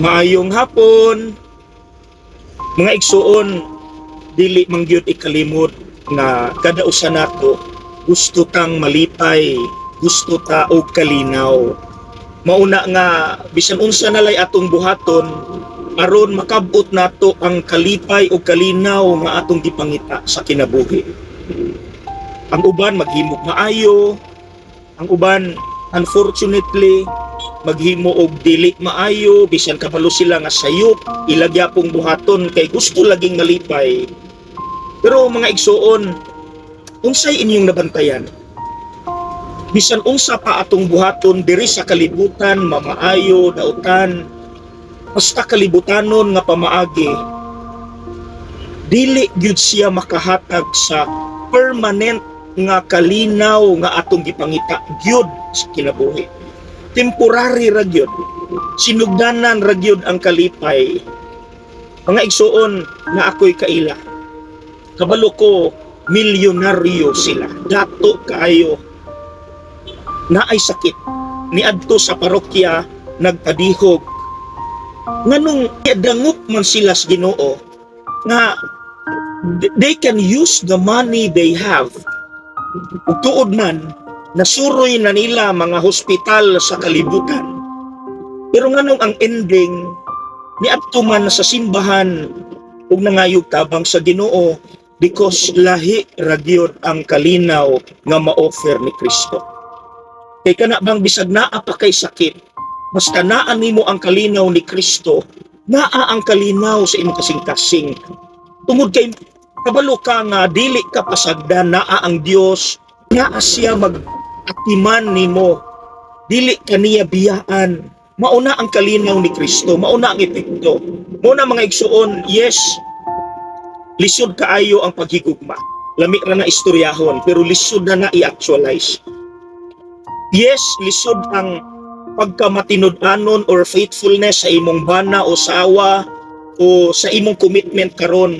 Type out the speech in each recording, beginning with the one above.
Maayong hapon, mga igsuon, dili mangyud ikalimot nga kada usa nato gusto tang malipay, gusto ta og kalinaw. Mauna nga bisan unsa nalay atong buhaton aron makab-ot nato ang kalipay o kalinaw nga atong gipangita sa kinabuhi. Ang uban maghimo maayo, ang uban unfortunately maghimo og dili maayo, bisan kabalo sila nga sayop ilagyapong buhaton kay gusto laging malipay. Pero mga igsuon, unsay inyong nabantayan? Bisan unsa pa atong buhaton diri sa kalibutan, mamaayo, dautan, basta kalibutanon nga pamaagi, dili gyud siya makahatag sa permanent nga kalinaw nga atong gipangita gyud sa kinabuhi. Temporary ra gyud, sinugdanan ra gyud ang kalipay. Mga igsuon na ako'y kaila, kabalo ko milyonaryo sila, dato kaayo, naay sakit, niadto sa parokya nagpadihog, nganong dangup man sila sa Ginoo nga they can use the money they have. Ug tuod man nasuroy na nila mga hospital sa kalibutan, pero nganong ang ending niadto man sa simbahan ug nangayog tabang sa Ginoo because lahi ra gyud ang kalinaw nga ma-offer ni Kristo. Kay kana bang bisag naa pa kay sakit, basta naa nimo ang kalinaw ni Kristo, naa ang kalinaw sa imong kasing-kasing. Tungod kay kabalo ka nga dili ka pasagdan, naa ang Dios, naa siya mag-atiman nimo, dili kaniya biyaan. Mauna ang kalinaw ni Kristo, mauna ang epekto. Mauna mga igsuon, yes, lisod kaayo ang paghigugma. Lami ra na istoryahon, pero lisod na i-actualize. Yes, lisod ang pagkamatinud-anon or faithfulness sa imong bana o sawa o sa imong commitment karon.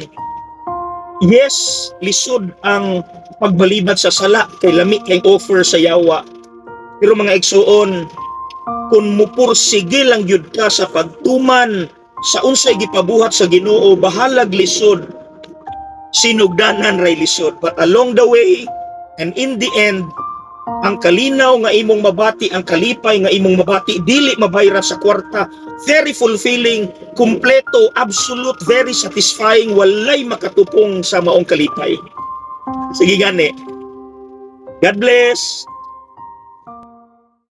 Yes, lisod ang pagbalibad sa sala kay lami kay offer sa yawa. Pero mga igsuon, kung mupursige lang yun ka sa pagtuman sa unsay gipabuhat sa Ginoo, bahalag lisod, sinugdanan ray lisod. But along the way and in the end, ang kalinaw nga imong mabati, ang kalipay nga imong mabati, dili mabayra sa kwarta, very fulfilling, kumpleto, absolute, very satisfying, walay makatupong sa maong kalipay. Sige gani. God bless.